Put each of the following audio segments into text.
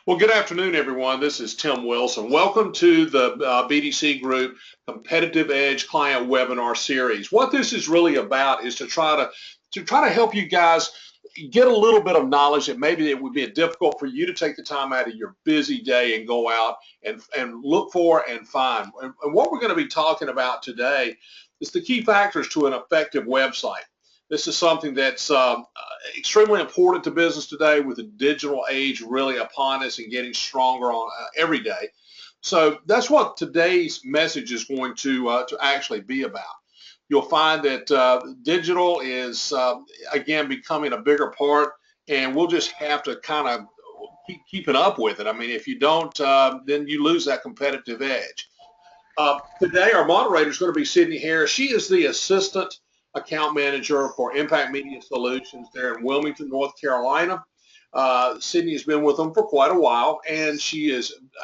Well, good afternoon, everyone. This is Tim Wilson. Welcome to the BDC Group Competitive Edge Client Webinar Series. What this is really about is to try to help you guys get a little bit of knowledge that maybe it would be difficult for you to take the time out of your busy day and go out and look for and find. And what we're going to be talking about today is the key factors to an effective website. This is something that's extremely important to business today with the digital age really upon us and getting stronger on every day. So that's what today's message is going to actually be about. You'll find that digital is again becoming a bigger part, and we'll just have to kind of keep keeping up with it. I mean, if you don't, then you lose that competitive edge. Today, our moderator is going to be Sydney Harris. She is the assistant account manager for Impact Media Solutions there in Wilmington, North Carolina. Sydney has been with them for quite a while, and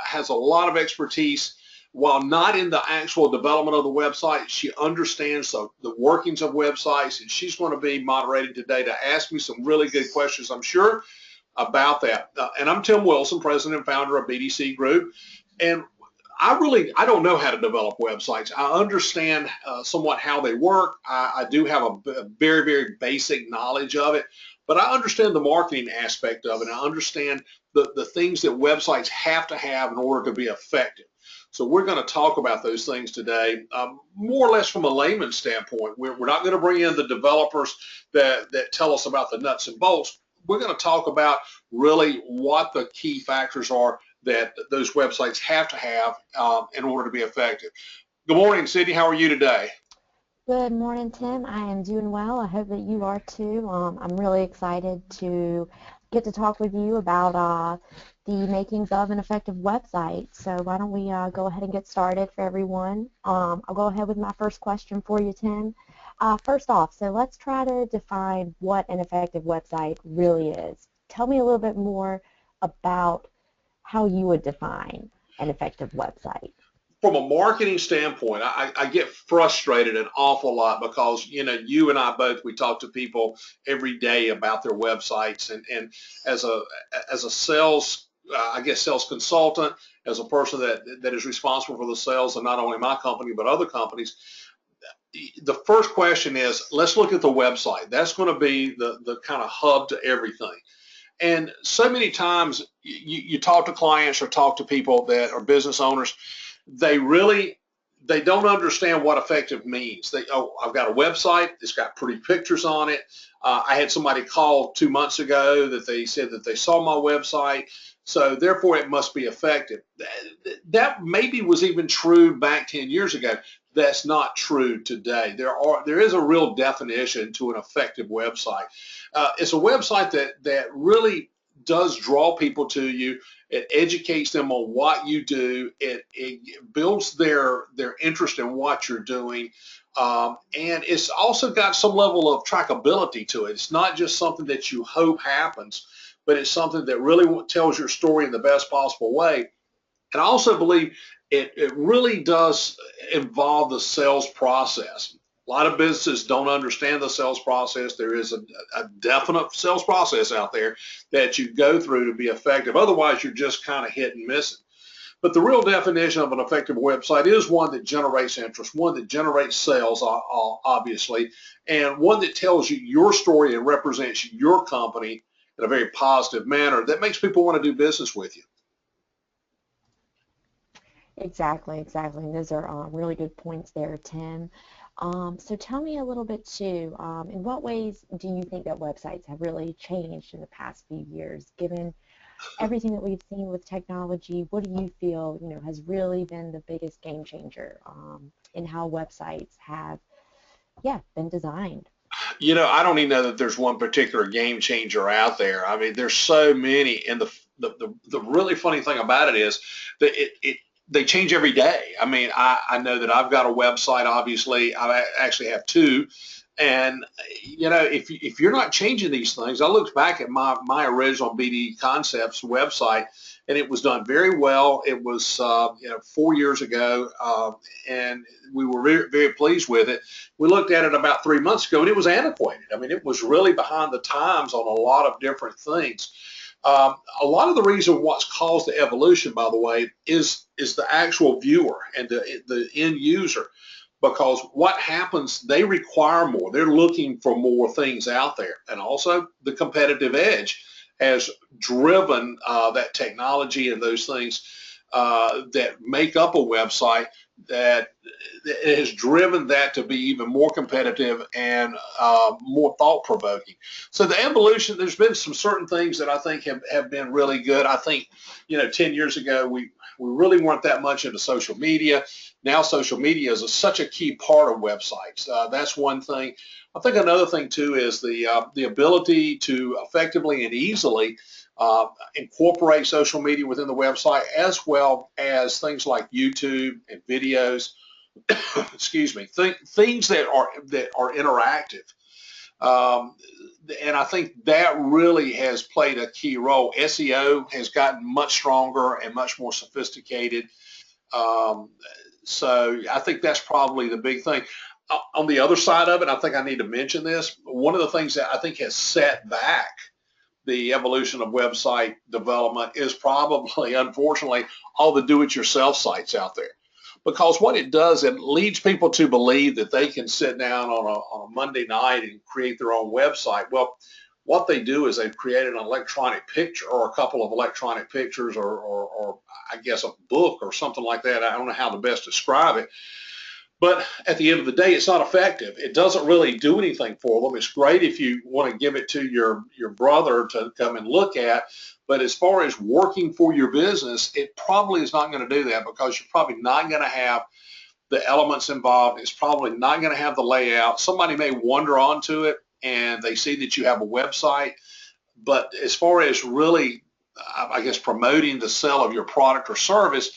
has a lot of expertise. While not in the actual development of the website, she understands the workings of websites, and she's going to be moderating today to ask me some really good questions, I'm sure, about that. And I'm Tim Wilson, president and founder of BDC Group. And I don't know how to develop websites. I understand somewhat how they work. I do have a very, very basic knowledge of it, but I understand the marketing aspect of it. I understand the things that websites have to have in order to be effective. So we're going to talk about those things today, more or less from a layman's standpoint. We're not going to bring in the developers that tell us about the nuts and bolts. We're going to talk about really what the key factors are that those websites have to have in order to be effective. Good morning, Sydney. How are you today? Good morning, Tim. I am doing well. I hope that you are too. I'm really excited to get to talk with you about the makings of an effective website. So why don't we go ahead and get started for everyone. I'll go ahead with my first question for you, Tim. First off, so let's try to define what an effective website really is. Tell me a little bit more about how you would define an effective website. From a marketing standpoint, I get frustrated an awful lot because you and I both, we talk to people every day about their websites, and as a sales I guess sales consultant, as a person that is responsible for the sales of not only my company but other companies, the first question is, let's look at the website. That's going to be the kind of hub to everything. And so many times you talk to clients or talk to people that are business owners, they really they don't understand what effective means. I've got a website, it's got pretty pictures on it. I had somebody call 2 months ago that they said that they saw my website, so therefore it must be effective. That maybe was even true back 10 years ago. That's not true today. There is a real definition to an effective website. It's a website that really does draw people to you. It educates them on what you do. It builds their interest in what you're doing. And it's also got some level of trackability to it. It's not just something that you hope happens, but it's something that really tells your story in the best possible way. And I also believe it really does involve the sales process. A lot of businesses don't understand the sales process. There is a definite sales process out there that you go through to be effective. Otherwise, you're just kind of hit and miss it. But the real definition of an effective website is one that generates interest, one that generates sales, obviously, and one that tells you your story and represents your company in a very positive manner that makes people want to do business with you. Exactly, exactly. And those are really good points there, Tim. So tell me a little bit too, in what ways do you think that websites have really changed in the past few years, given everything that we've seen with technology? What do you feel, has really been the biggest game changer in how websites have, yeah, been designed? I don't even know that there's one particular game changer out there. I mean, there's so many, and the really funny thing about it is that they change every day. I mean, I know that I've got a website. Obviously, I actually have two, and if you're not changing these things, I looked back at my original BD Concepts website, and it was done very well. It was 4 years ago, and we were very, very pleased with it. We looked at it about 3 months ago, and it was antiquated. I mean, it was really behind the times on a lot of different things. A lot of the reason what's caused the evolution, by the way, is the actual viewer and the end user. Because what happens, they require more. They're looking for more things out there. And also the competitive edge has driven that technology and those things that make up a website, that it has driven that to be even more competitive and more thought-provoking. So the evolution, there's been some certain things that I think have been really good. I think, 10 years ago, we really weren't that much into social media. Now social media is such a key part of websites. That's one thing. I think another thing too is the ability to effectively and easily incorporate social media within the website, as well as things like YouTube and videos. Excuse me, things that are interactive. Um, and I think that really has played a key role. SEO has gotten much stronger and much more sophisticated. Um, so I think that's probably the big thing. On the other side of it, I think I need to mention this. One of the things that I think has set back the evolution of website development is probably, unfortunately, all the do-it-yourself sites out there. Because what it does, it leads people to believe that they can sit down on a Monday night and create their own website. Well, what they do is they've created an electronic picture or a couple of electronic pictures or I guess a book or something like that. I don't know how to best describe it. But at the end of the day, it's not effective. It doesn't really do anything for them. It's great if you want to give it to your brother to come and look at. But as far as working for your business, it probably is not going to do that, because you're probably not going to have the elements involved. It's probably not going to have the layout. Somebody may wander onto it and they see that you have a website. But as far as really, I guess, promoting the sale of your product or service,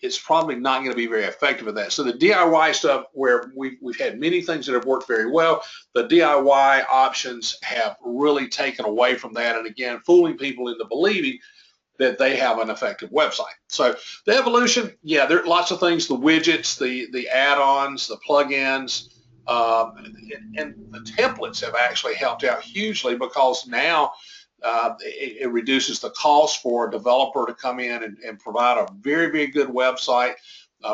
it's probably not going to be very effective at that. So the DIY stuff, where we've had many things that have worked very well, the DIY options have really taken away from that, and again, fooling people into believing that they have an effective website. So the evolution, yeah, there are lots of things, the widgets, the add-ons, the plugins, and the templates have actually helped out hugely, because now it reduces the cost for a developer to come in and provide a very, very good website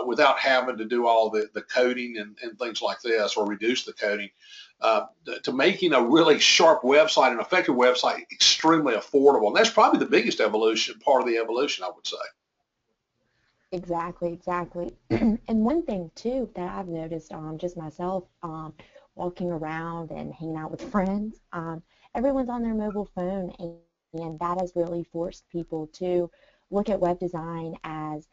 without having to do all the coding and things like this, or reduce the coding, to making a really sharp website, an effective website, extremely affordable. And that's probably the biggest evolution, part of the evolution, I would say. Exactly, exactly. And one thing too that I've noticed, just myself, walking around and hanging out with friends, everyone's on their mobile phone, and that has really forced people to look at web design as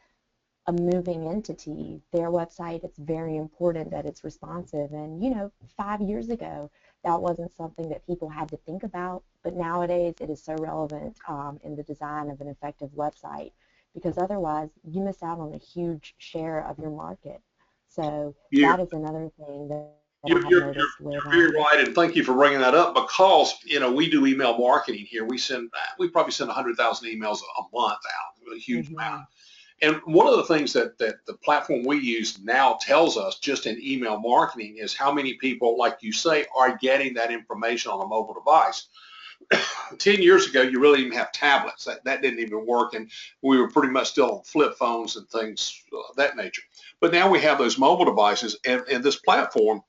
a moving entity. Their website, it's very important that it's responsive. And 5 years ago, that wasn't something that people had to think about, but nowadays it is so relevant in the design of an effective website, because otherwise you miss out on a huge share of your market. So You're, that is another thing that I you're, have you're, you're noticed with very right, and thank you for bringing that up, because we do email marketing here. We probably send 100,000 emails a month out, a huge amount. mhm, And one of the things that the platform we use now tells us, just in email marketing, is how many people, like you say, are getting that information on a mobile device. 10 years ago, you really didn't have tablets. That didn't even work, and we were pretty much still on flip phones and things of that nature. But now we have those mobile devices, and this platform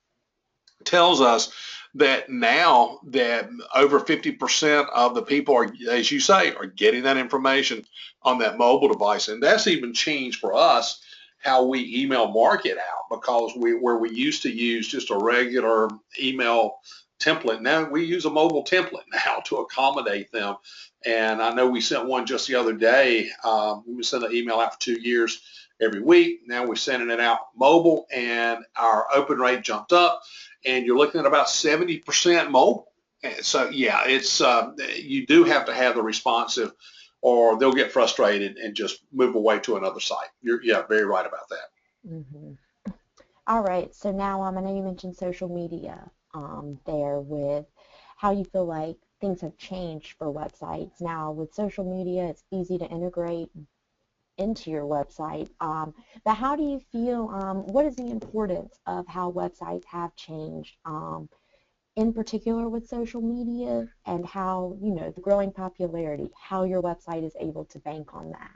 tells us that now that over 50% of the people are, as you say, are getting that information on that mobile device. And that's even changed for us how we email market out, because where we used to use just a regular email template, now we use a mobile template now to accommodate them. And I know we sent one just the other day. We sent an email out for 2 years every week. Now we're sending it out mobile, and our open rate jumped up, and you're looking at about 70% mobile. And so yeah, it's you do have to have the responsive, or they'll get frustrated and just move away to another site. You're, yeah, very right about that. mhm. All right, so now I know you mentioned social media there, with how you feel like things have changed for websites. Now with social media, it's easy to integrate into your website, but how do you feel, what is the importance of how websites have changed in particular with social media and how, the growing popularity, how your website is able to bank on that?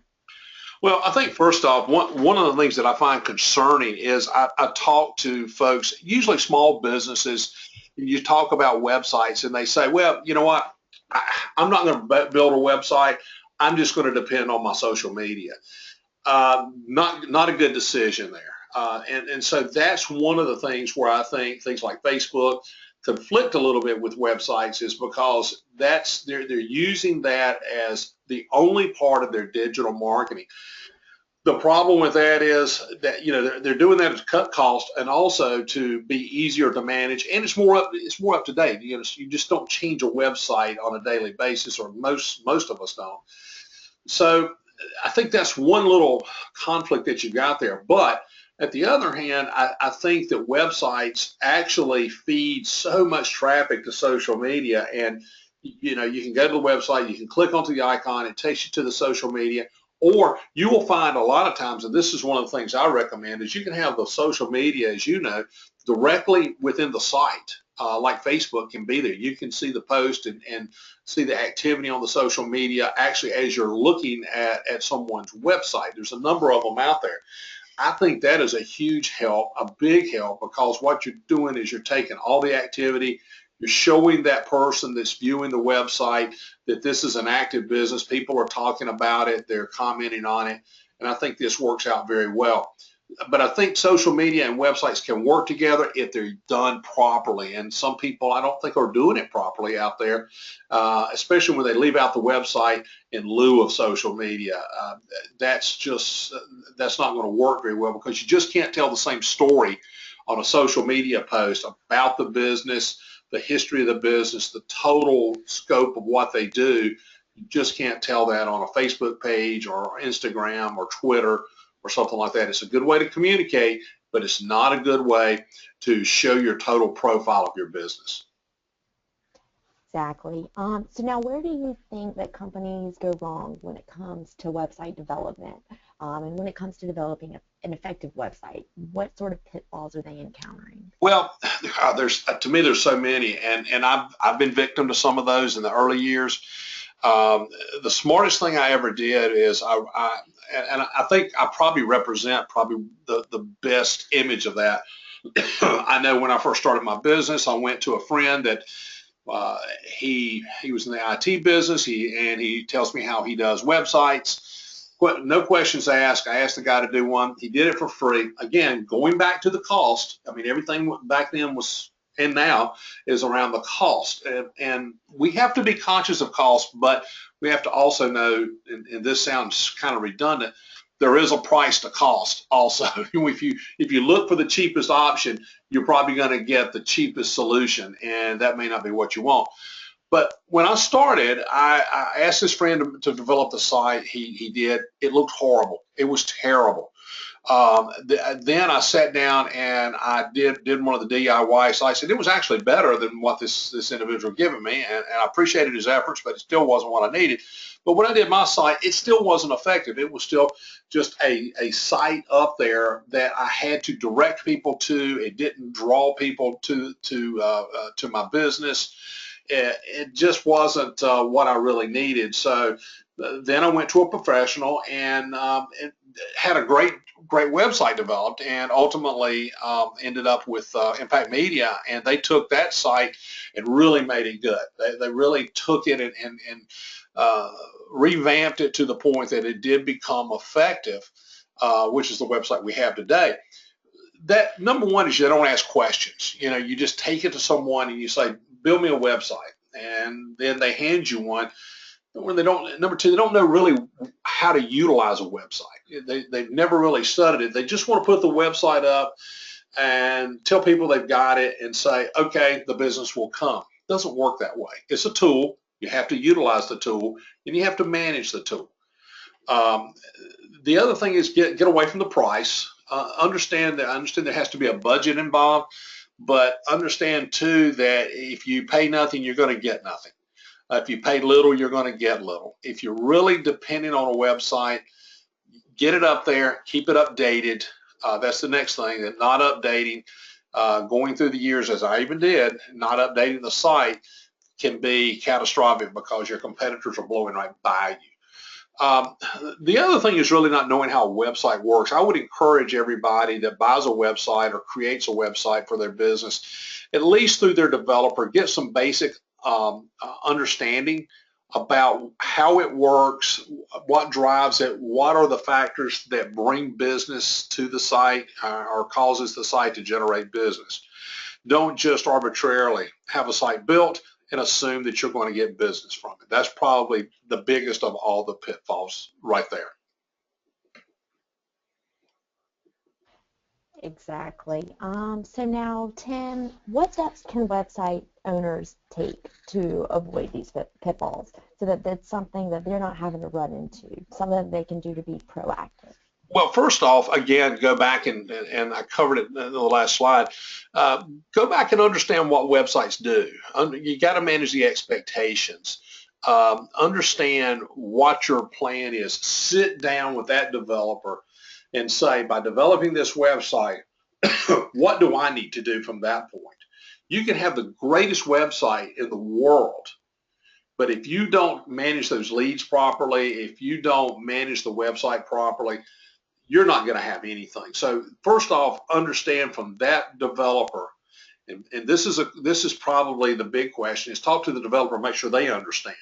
Well, I think first off, one of the things that I find concerning is I talk to folks, usually small businesses, and you talk about websites and they say, well, you know what, I'm not going to build a website. I'm just going to depend on my social media. Not a good decision there. And so that's one of the things where I think things like Facebook conflict a little bit with websites, is because they're using that as the only part of their digital marketing. The problem with that is that they're doing that to cut cost and also to be easier to manage, and it's more up to date. You just don't change a website on a daily basis, or most of us don't. So I think that's one little conflict that you got there. But at the other hand, I think that websites actually feed so much traffic to social media, and you can go to the website, you can click onto the icon, it takes you to the social media, or you will find a lot of times, and this is one of the things I recommend, is you can have the social media, as you know, directly within the site. Like Facebook can be there. You can see the post and see the activity on the social media actually as you're looking at someone's website. There's a number of them out there. I think that is a huge help, a big help, because what you're doing is you're taking all the activity, you're showing that person that's viewing the website that this is an active business. People are talking about it, they're commenting on it, and I think this works out very well. But I think social media and websites can work together if they're done properly. And some people, I don't think, are doing it properly out there, especially when they leave out the website in lieu of social media. That's not going to work very well, because you just can't tell the same story on a social media post about the business, the history of the business, the total scope of what they do. You just can't tell that on a Facebook page or Instagram or Twitter or something like that. It's a good way to communicate, but it's not a good way to show your total profile of your business. Exactly. So now, where do you think that companies go wrong when it comes to website development, and when it comes to developing an effective website? What sort of pitfalls are they encountering? Well, to me there's so many, and I've been victim to some of those in the early years. The smartest thing I ever did is I think I probably represent the best image of that. I know when I first started my business, I went to a friend that he was in the IT business. He tells me how he does websites. No questions asked. I asked the guy to do one. He did it for free. Again, going back to the cost. I mean, everything back then was, and now is, around the cost. And we have to be conscious of cost, but we have to also know, and this sounds kind of redundant, there is a price to cost also. If you look for the cheapest option, you're probably going to get the cheapest solution, and that may not be what you want. But when I started, I asked this friend to develop the site. He did. It looked horrible. It was terrible. Then I sat down and I did one of the DIY sites, and it was actually better than what this individual given me, and I appreciated his efforts, but it still wasn't what I needed. But when I did my site, it still wasn't effective. It was still just a site up there that I had to direct people to. It didn't draw people to my business. It just wasn't what I really needed. So then I went to a professional and had a great website developed, and ultimately ended up with Impact Media, and they took that site and really made it good. They really took it and revamped it to the point that it did become effective, which is the website we have today. That number one is you don't ask questions. You just take it to someone and you say, build me a website, and then they hand you one. When they don't, number two, they don't know really how to utilize a website. They've never really studied it. They just want to put the website up and tell people they've got it and say, okay, the business will come. It doesn't work that way. It's a tool. You have to utilize the tool, and you have to manage the tool. The other thing is get away from the price. Understand there has to be a budget involved, but understand too that if you pay nothing, you're going to get nothing. If you pay little, you're going to get little. If you're really depending on a website, get it up there, keep it updated. That's the next thing, that not updating. going through the years, as I even did, not updating the site can be catastrophic because your competitors are blowing right by you. The other thing is really not knowing how a website works. I would encourage everybody that buys a website or creates a website for their business, at least through their developer, get some basic understanding about how it works, what drives it, what are the factors that bring business to the site or causes the site to generate business. Don't just arbitrarily have a site built and assume that you're going to get business from it. That's probably the biggest of all the pitfalls right there. Exactly. So now, Tim, what steps can website owners take to avoid these pitfalls so that that's something that they're not having to run into, something that they can do to be proactive? Well, first off, again, go back and I covered it in the last slide. Go back and understand what websites do. You got to manage the expectations. Understand what your plan is. Sit down with that developer and say, by developing this website, what do I need to do from that point? You can have the greatest website in the world, but if you don't manage those leads properly, if you don't manage the website properly, you're not going to have anything. So first off, understand from that developer, and this is probably the big question, is talk to the developer, make sure they understand.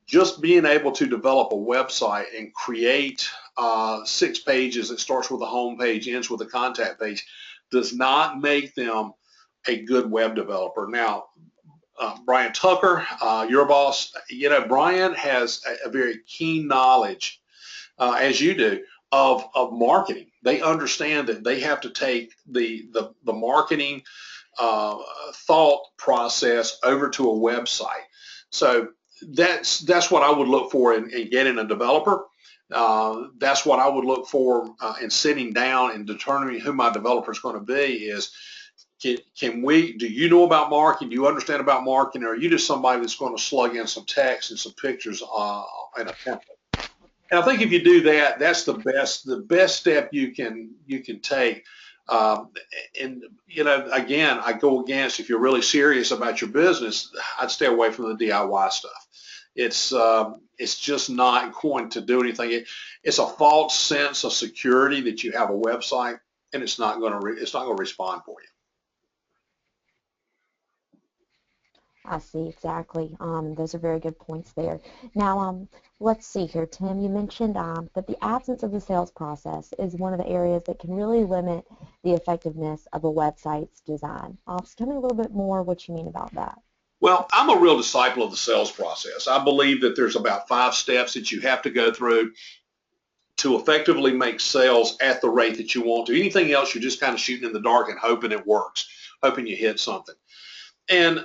Just being able to develop a website and create 6 pages that starts with a home page, ends with a contact page, does not make them a good web developer. Now, Brian Tucker, your boss, you know, Brian has a very keen knowledge, as you do, of marketing. They understand that they have to take the marketing thought process over to a website. So that's what I would look for in getting a developer. That's what I would look for in sitting down and determining who my developer is going to be is, do you know about marketing? Do you understand about marketing? Or are you just somebody that's going to slug in some text and some pictures in a template? And I think if you do that, that's the best step you can take. And you know, again, I go against, if you're really serious about your business, I'd stay away from the DIY stuff. It's just not going to do anything. It's a false sense of security that you have a website, and it's not going to respond for you. I see, exactly. Those are very good points there. Now, let's see here, Tim. You mentioned that the absence of the sales process is one of the areas that can really limit the effectiveness of a website's design. So tell me a little bit more what you mean about that. Well, I'm a real disciple of the sales process. I believe that there's about 5 steps that you have to go through to effectively make sales at the rate that you want to. Anything else, you're just kind of shooting in the dark and hoping it works, hoping you hit something. And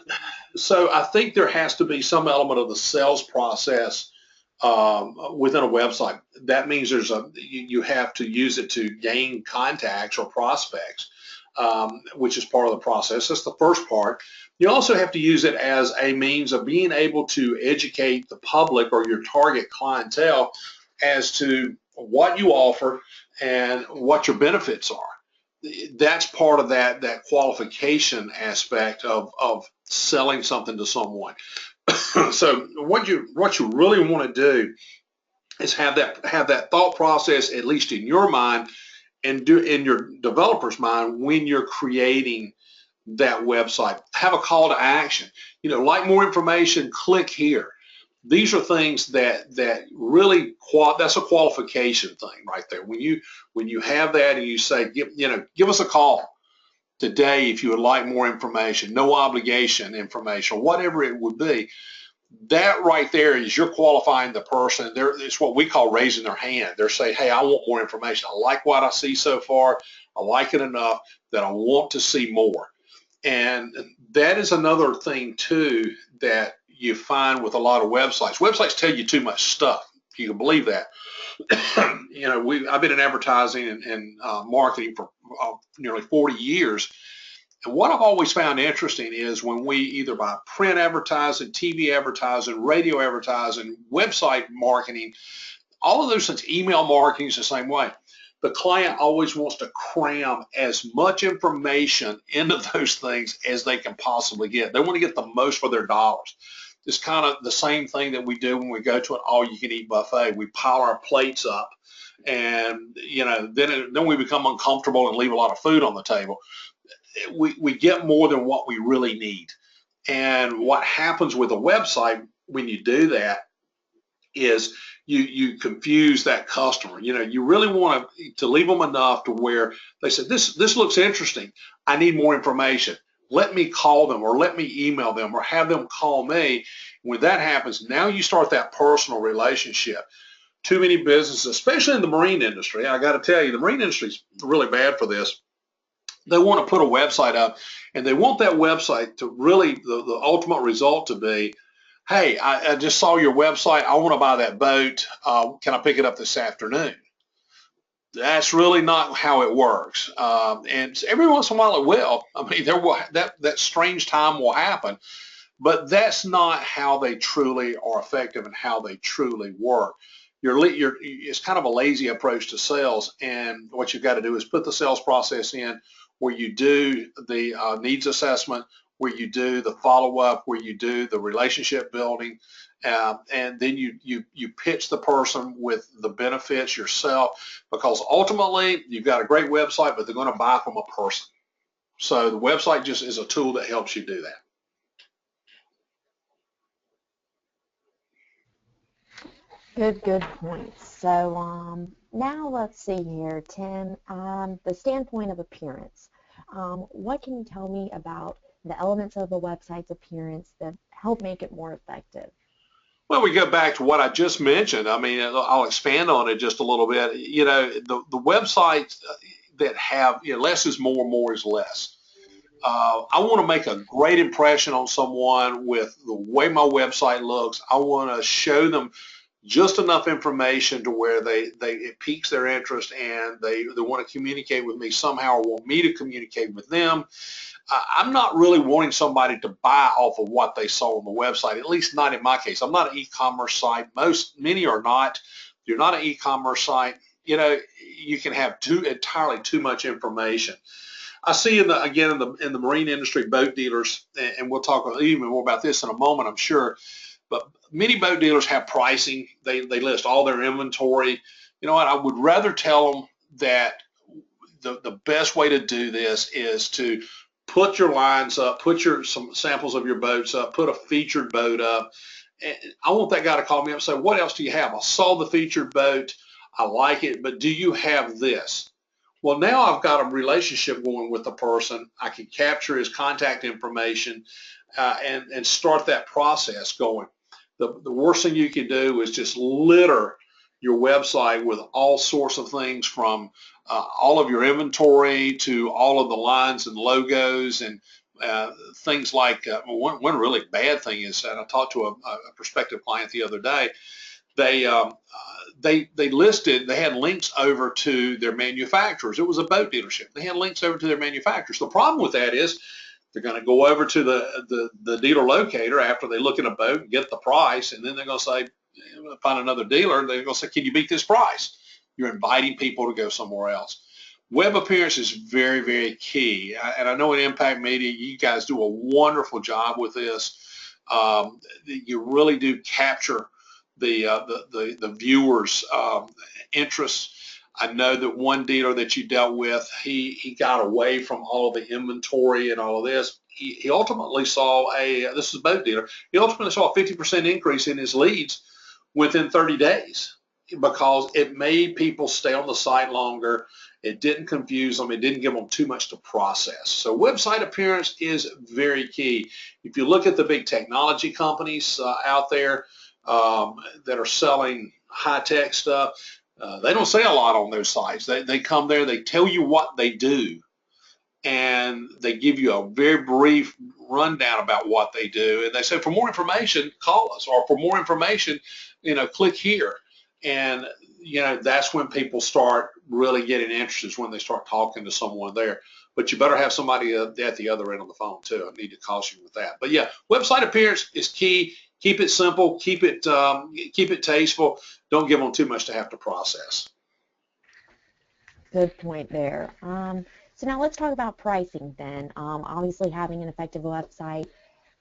so I think there has to be some element of the sales process within a website. That means you have to use it to gain contacts or prospects, which is part of the process. That's the first part. You also have to use it as a means of being able to educate the public or your target clientele as to what you offer and what your benefits are. That's part of that qualification aspect of selling something to someone. So what you really want to do is have that thought process, at least in your mind and in your developer's mind, when you're creating that website. Have a call to action. You know, like more information, click here. These are things that really that's a qualification thing right there. When you have that and you say, give us a call today if you would like more information, no obligation information, whatever it would be. That right there is you're qualifying the person. It's what we call raising their hand. They're saying, hey, I want more information. I like what I see so far. I like it enough that I want to see more. And that is another thing too that you find with a lot of websites. Websites tell you too much stuff. You can believe that. You know, I've been in advertising and marketing for nearly 40 years. And what I've always found interesting is when we either buy print advertising, TV advertising, radio advertising, website marketing, all of those things, email marketing is the same way. the client always wants to cram as much information into those things as they can possibly get. They want to get the most for their dollars. It's kind of the same thing that we do when we go to an all-you-can-eat buffet. We pile our plates up, and then we become uncomfortable and leave a lot of food on the table. We get more than what we really need. And what happens with a website when you do that is you confuse that customer. You really want to leave them enough to where they say, this looks interesting. I need more information. Let me call them, or let me email them, or have them call me. When that happens, now you start that personal relationship. Too many businesses, especially in the marine industry, I got to tell you, the marine industry is really bad for this. They want to put a website up, and they want that website to really, the ultimate result to be, hey, I just saw your website. I want to buy that boat. Can I pick it up this afternoon? That's really not how it works. And every once in a while it will. I mean, that strange time will happen, but that's not how they truly are effective and how they truly work. It's kind of a lazy approach to sales, and what you've got to do is put the sales process in where you do the needs assessment, where you do the follow-up, where you do the relationship building, and then you pitch the person with the benefits yourself, because ultimately you've got a great website, but they're going to buy from a person. So the website just is a tool that helps you do that. Good points. So now let's see here, Tim, the standpoint of appearance. What can you tell me about the elements of a website's appearance that help make it more effective? Well, we go back to what I just mentioned. I mean, I'll expand on it just a little bit. The websites that have, less is more is less. I want to make a great impression on someone with the way my website looks. I want to show them just enough information to where it piques their interest, and they want to communicate with me somehow, or want me to communicate with them. I'm not really wanting somebody to buy off of what they saw on the website, at least not in my case. I'm not an e-commerce site. Many are not. If you're not an e-commerce site, you can have entirely too much information. I see in the marine industry, boat dealers, and we'll talk even more about this in a moment, I'm sure, but many boat dealers have pricing. They list all their inventory. You know what? I would rather tell them that the best way to do this is to put your lines up, put some samples of your boats up, put a featured boat up. And I want that guy to call me up and say, what else do you have? I saw the featured boat. I like it, but do you have this? Well, now I've got a relationship going with the person. I can capture his contact information and start that process going. The worst thing you can do is just litter your website with all sorts of things, from all of your inventory to all of the lines and logos and things like one really bad thing is, and I talked to a prospective client the other day, they had links over to their manufacturers. It was a boat dealership. They had links over to their manufacturers. The problem with that is they're going to go over to the dealer locator after they look at a boat and get the price, and then they're going to say, find another dealer, and they're going to say, can you beat this price? You're inviting people to go somewhere else. Web appearance is very, very key, and I know in Impact Media you guys do a wonderful job with this. You really do capture the viewers' interests. I know that one dealer that you dealt with, he got away from all of the inventory and all of this. He ultimately saw this is a boat dealer, he ultimately saw a 50% increase in his leads within 30 days because it made people stay on the site longer. It didn't confuse them. It didn't give them too much to process. So website appearance is very key. If you look at the big technology companies out there that are selling high-tech stuff, they don't say a lot on those sites. They come there, they tell you what they do, and they give you a very brief rundown about what they do. And they say, for more information, call us, or for more information, click here. And, that's when people start really getting interested, is when they start talking to someone there. But you better have somebody at the other end of the phone too. I need to caution you with that. But yeah, website appearance is key. Keep it simple. Keep it tasteful. Don't give them too much to have to process. Good point there. So now let's talk about pricing then. Obviously, having an effective website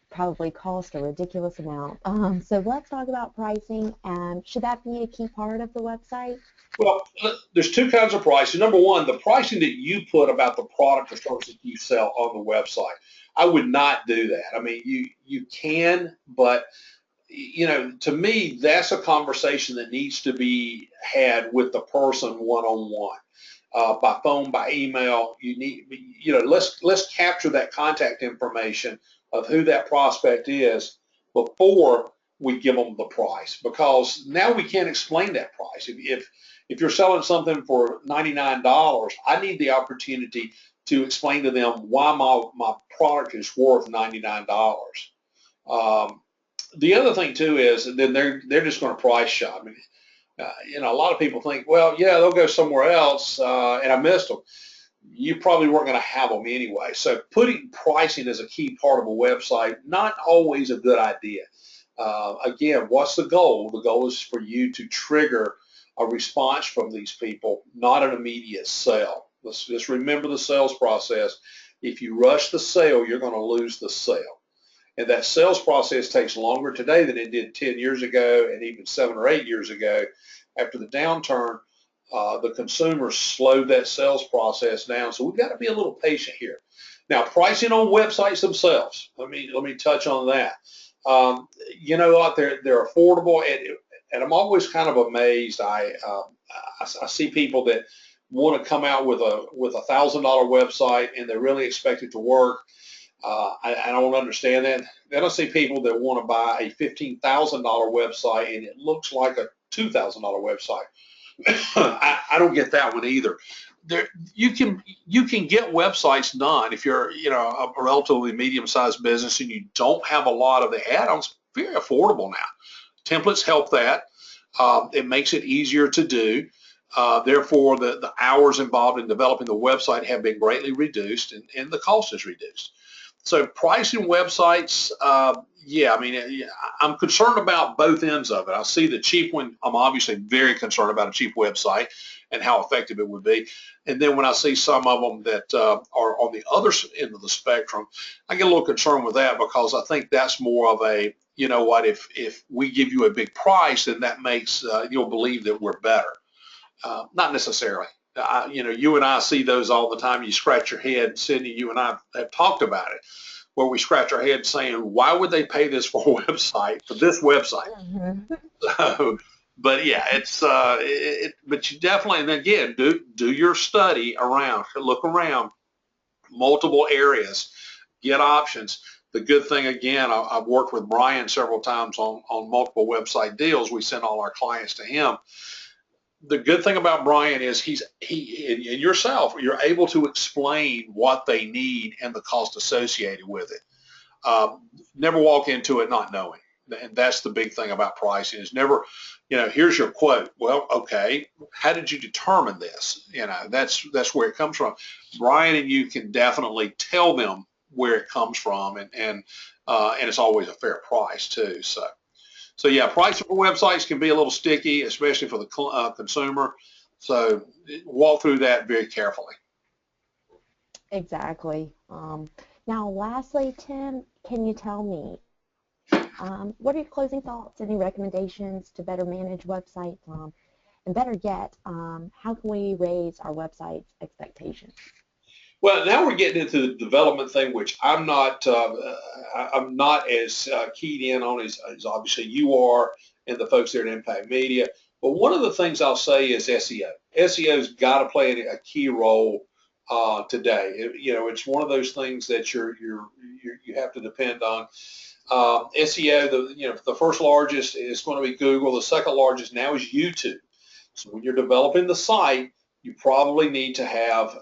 probably cost a ridiculous amount. So let's talk about pricing. And should that be a key part of the website? Well, there's two kinds of pricing. Number one, the pricing that you put about the product or service that you sell on the website. I would not do that. I mean, you can, but to me, that's a conversation that needs to be had with the person one-on-one, by phone, by email. You need, let's capture that contact information of who that prospect is before we give them the price, because now we can't explain that price. If you're selling something for $99, I need the opportunity to explain to them why my product is worth $99. The other thing too is then they're just going to price shop. I mean, a lot of people think, well, yeah, they'll go somewhere else, and I missed them. You probably weren't going to have them anyway. So putting pricing as a key part of a website, not always a good idea. Again, what's the goal? The goal is for you to trigger a response from these people, not an immediate sale. Let's just remember the sales process. If you rush the sale, you're going to lose the sale. And that sales process takes longer today than it did 10 years ago and even 7 or 8 years ago. After the downturn, the consumers slowed that sales process down. So we've got to be a little patient here. Now, pricing on websites themselves, let me touch on that. What, they're affordable, and I'm always kind of amazed. I see people that want to come out with a $1,000 website and they really expect it to work. I don't understand that. Then I see people that want to buy a $15,000 website and it looks like a $2,000 website. I don't get that one either. You can get websites done if you're a relatively medium-sized business and you don't have a lot of the add-ons. Very affordable now. Templates help that. It makes it easier to do. Therefore, the hours involved in developing the website have been greatly reduced, and the cost is reduced. So pricing websites, yeah, I mean, I'm concerned about both ends of it. I see the cheap one. I'm obviously very concerned about a cheap website and how effective it would be. And then when I see some of them that are on the other end of the spectrum, I get a little concerned with that, because I think that's more of a, if we give you a big price, then that makes you'll believe that we're better. Not necessarily. You and I see those all the time. You scratch your head. Sydney, you and I have talked about it, where we scratch our head saying, why would they pay this for a website, for this website? Mm-hmm. So, but yeah, but you definitely, and again, do your study around, look around multiple areas, get options. The good thing, again, I've worked with Brian several times on multiple website deals. We send all our clients to him. The good thing about Brian is he and yourself, you're able to explain what they need and the cost associated with it. Never walk into it not knowing. And that's the big thing about pricing, is never, here's your quote. Well, okay, how did you determine this? That's where it comes from. Brian and you can definitely tell them where it comes from, and it's always a fair price too. So yeah, pricing for websites can be a little sticky, especially for the consumer. So walk through that very carefully. Exactly. Now, lastly, Tim, can you tell me what are your closing thoughts? Any recommendations to better manage websites? And better yet, how can we raise our website's expectations? Well, now we're getting into the development thing, which I'm not as keyed in on as obviously you are and the folks there at Impact Media. But one of the things I'll say is SEO. SEO's got to play a key role today. It's one of those things that you have to depend on. SEO, the first largest is going to be Google. The second largest now is YouTube. So when you're developing the site, you probably need to have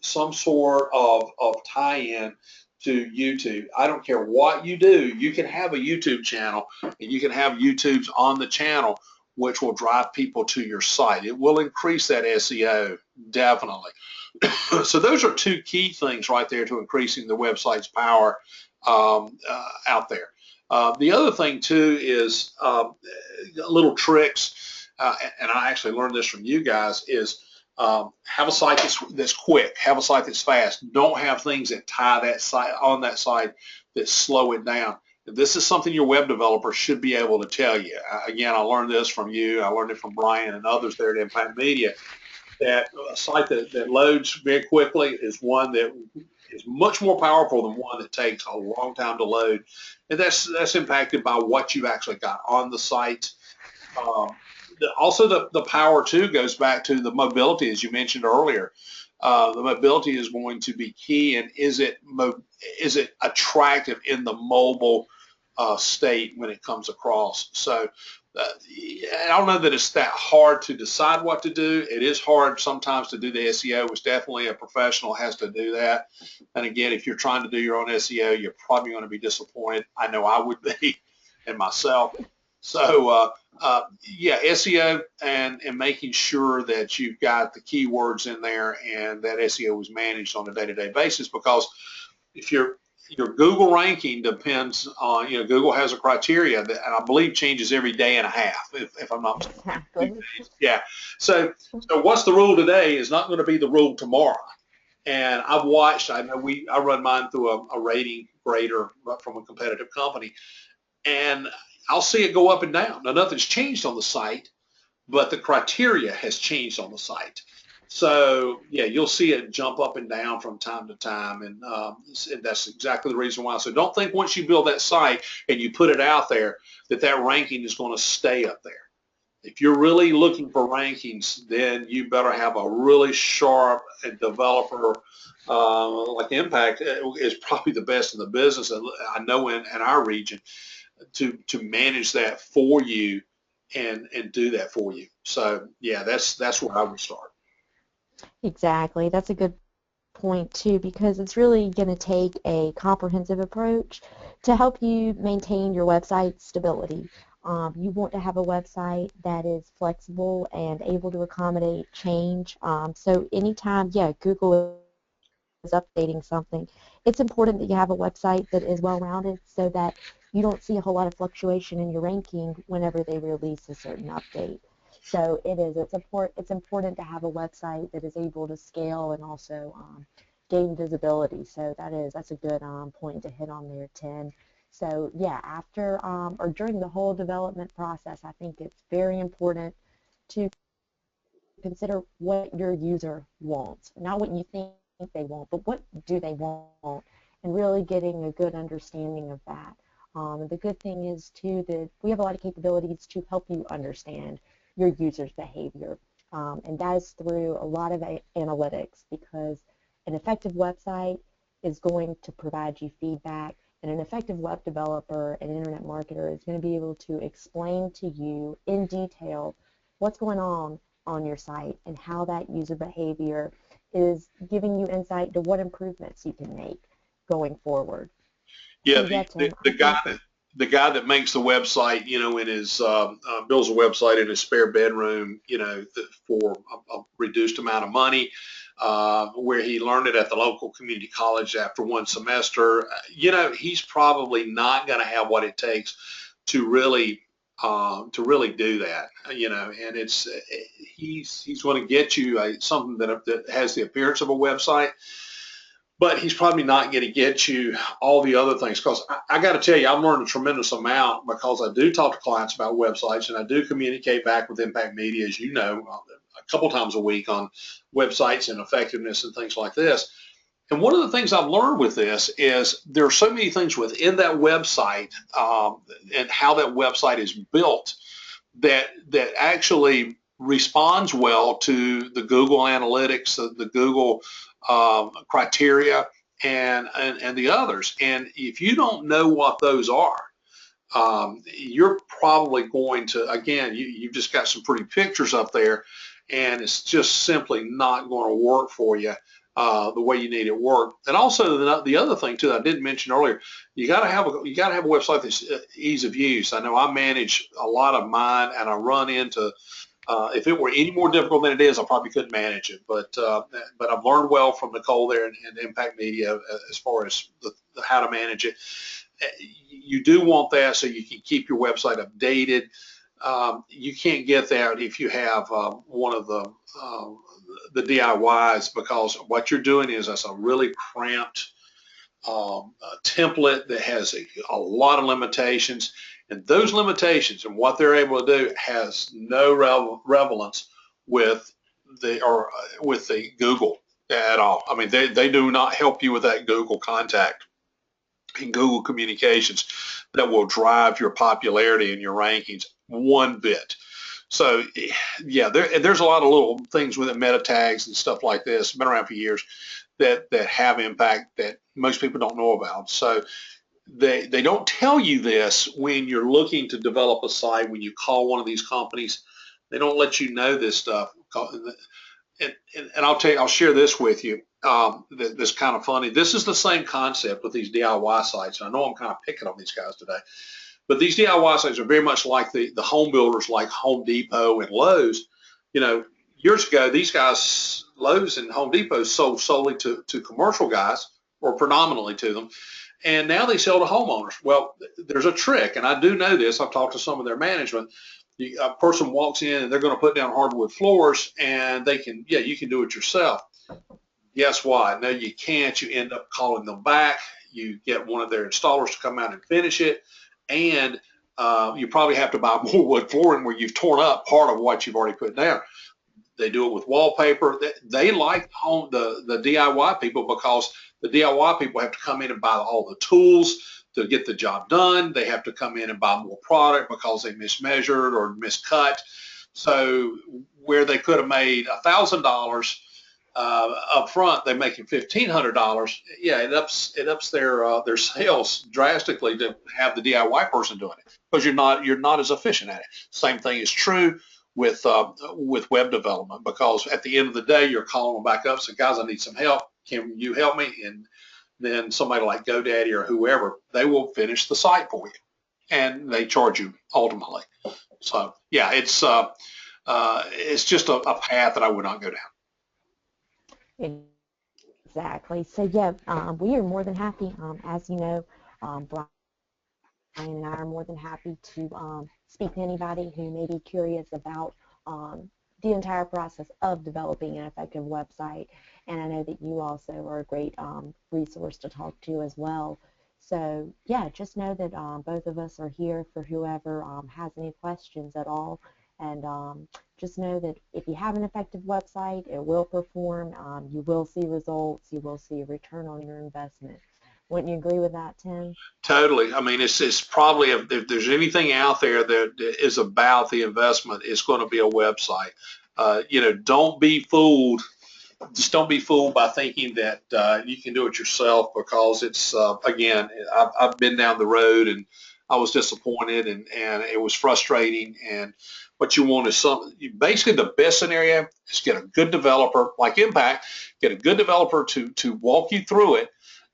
some sort of tie-in to YouTube. I don't care what you do. You can have a YouTube channel, and you can have YouTubes on the channel, which will drive people to your site. It will increase that SEO, definitely. So those are two key things right there to increasing the website's power out there. The other thing too is little tricks, and I actually learned this from you guys, is Have a site that's quick. Have a site that's fast. Don't have things that tie that site on that site that slow it down. This is something your web developer should be able to tell you. Again, I learned this from you. I learned it from Brian and others there at Impact Media, that a site that loads very quickly is one that is much more powerful than one that takes a long time to load. And that's impacted by what you've actually got on the site. Also, the power too goes back to the mobility, as you mentioned earlier. The mobility is going to be key, and is it attractive in the mobile state when it comes across? So I don't know that it's that hard to decide what to do. It is hard sometimes to do the SEO, which definitely a professional has to do that. And again, if you're trying to do your own SEO, you're probably going to be disappointed. I know I would be, and myself. So yeah, SEO and making sure that you've got the keywords in there and that SEO is managed on a day-to-day basis, because if your Google ranking depends on, Google has a criteria that, and I believe, changes every day and a half, if I'm not mistaken. Exactly. Yeah. So what's the rule today is not going to be the rule tomorrow. And I've watched, I know I run mine through a rating grader from a competitive company, and I'll see it go up and down. Now, nothing's changed on the site, but the criteria has changed on the site. So yeah, you'll see it jump up and down from time to time, and that's exactly the reason why. So don't think once you build that site and you put it out there that ranking is going to stay up there. If you're really looking for rankings, then you better have a really sharp developer like Impact is probably the best in the business. I know in our region to manage that for you and do that for you. So yeah, that's where I would start. Exactly. That's a good point too, because it's really going to take a comprehensive approach to help you maintain your website stability. You want to have a website that is flexible and able to accommodate change. So anytime, yeah, Google is updating something, it's important that you have a website that is well-rounded so that you don't see a whole lot of fluctuation in your ranking whenever they release a certain update. So it's important to have a website that is able to scale and also gain visibility. So that's a good point to hit on there, Tim. So yeah, after or during the whole development process, I think it's very important to consider what your user wants, not what you think they want, but what do they want, and really getting a good understanding of that. The good thing is too that we have a lot of capabilities to help you understand your user's behavior, and that is through a lot of analytics, because an effective website is going to provide you feedback, and an effective web developer and internet marketer is going to be able to explain to you in detail what's going on your site and how that user behavior is giving you insight to what improvements you can make going forward. Yeah, So yeah, Tim, the guy that makes the website, in his builds a website in his spare bedroom, for a reduced amount of money, where he learned it at the local community college after one semester. He's probably not going to have what it takes to really do that. And he's going to get you something that has the appearance of a website, but he's probably not going to get you all the other things, because I got to tell you, I've learned a tremendous amount, because I do talk to clients about websites, and I do communicate back with Impact Media, as you know, a couple times a week on websites and effectiveness and things like this. And one of the things I've learned with this is there are so many things within that website and how that website is built that actually responds well to the Google Analytics, the Google criteria, and the others. And if you don't know what those are, you're probably going to, again, you've just got some pretty pictures up there, and it's just simply not going to work for you the way you need it work. And also the other thing too that I didn't mention earlier, you got to have a website that's ease of use. I know I manage a lot of mine, and I run into if it were any more difficult than it is, I probably couldn't manage it. But I've learned well from Nicole there and Impact Media as far as how to manage it. You do want that so you can keep your website updated. You can't get that if you have one of the DIYs, because what you're doing is that's a really cramped template that has a lot of limitations, and those limitations and what they're able to do has no relevance with the Google at all. I mean, they do not help you with that Google contact and Google communications that will drive your popularity and your rankings one bit. So yeah, there's a lot of little things with it, meta tags and stuff like this, been around for years, that have impact that most people don't know about. So they don't tell you this when you're looking to develop a site. When you call one of these companies, they don't let you know this stuff. And I'll tell you, I'll share this with you. That's kind of funny. This is the same concept with these DIY sites. I know I'm kind of picking on these guys today, but these DIY sites are very much like the home builders like Home Depot and Lowe's. You know, years ago, these guys, Lowe's and Home Depot, sold solely to commercial guys, or predominantly to them, and now they sell to homeowners. Well, there's a trick, and I do know this. I've talked to some of their management. A person walks in and they're going to put down hardwood floors, and they can, yeah, you can do it yourself. Guess what? No, you can't. You end up calling them back. You get one of their installers to come out and finish it, and you probably have to buy more wood flooring where you've torn up part of what you've already put down. They do it with wallpaper. They like the DIY people, because the DIY people have to come in and buy all the tools to get the job done. They have to come in and buy more product because they mismeasured or miscut. So where they could have made $1,000 up front, they're making $1,500. Yeah, it ups their sales drastically to have the DIY person doing it, because you're not as efficient at it. Same thing is true with web development, because at the end of the day, you're calling them back up, so guys, I need some help. Can you help me? And then somebody like GoDaddy or whoever, they will finish the site for you, and they charge you ultimately. So yeah, it's just a path that I would not go down. Exactly. So yeah, we are more than happy, as you know, Brian and I are more than happy to speak to anybody who may be curious about the entire process of developing an effective website. And I know that you also are a great resource to talk to as well. So yeah, just know that both of us are here for whoever has any questions at all. And just know that if you have an effective website, it will perform. You will see results. You will see a return on your investment. Wouldn't you agree with that, Tim? Totally. I mean, it's probably, if there's anything out there that is about the investment, it's going to be a website. You know, don't be fooled. Just don't be fooled by thinking that you can do it yourself, because it's again, I've been down the road and I was disappointed, and it was frustrating. And what you want is basically the best scenario is get a good developer like Impact, get a good developer to walk you through it,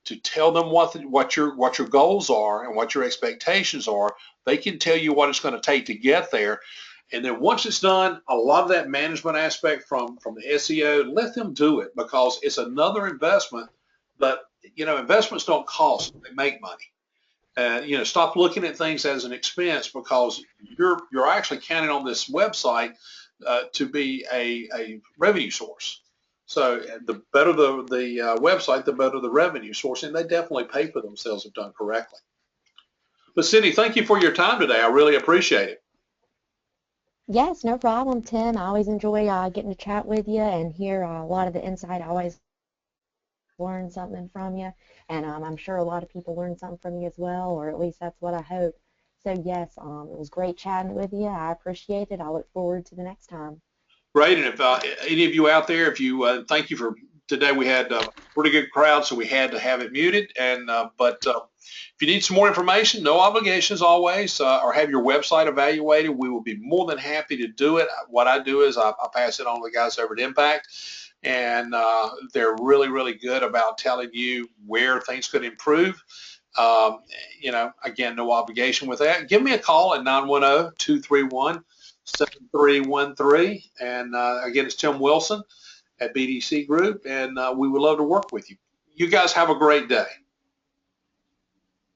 to tell them what your goals are and what your expectations are. They can tell you what it's going to take to get there. And then once it's done, a lot of that management aspect from the SEO, let them do it, because it's another investment. But you know, investments don't cost; they make money. You know, stop looking at things as an expense, because you're actually counting on this website to be a revenue source. So the better the website, the better the revenue source, and they definitely pay for themselves if done correctly. But Cindy, thank you for your time today. I really appreciate it. Yes, no problem, Tim. I always enjoy getting to chat with you and hear a lot of the insight. I always learn something from you, and I'm sure a lot of people learn something from you as well, or at least that's what I hope. So yes, it was great chatting with you. I appreciate it. I look forward to the next time. Great. And if any of you out there, if you thank you for today, we had a pretty good crowd, so we had to have it muted. And but if you need some more information, no obligations always, or have your website evaluated, we will be more than happy to do it. What I do is I pass it on to the guys over at Impact, and they're really, really good about telling you where things could improve. You know, again, no obligation with that. Give me a call at 910-231-7313. And again, it's Tim Wilson at BDC Group, and we would love to work with you. You guys have a great day.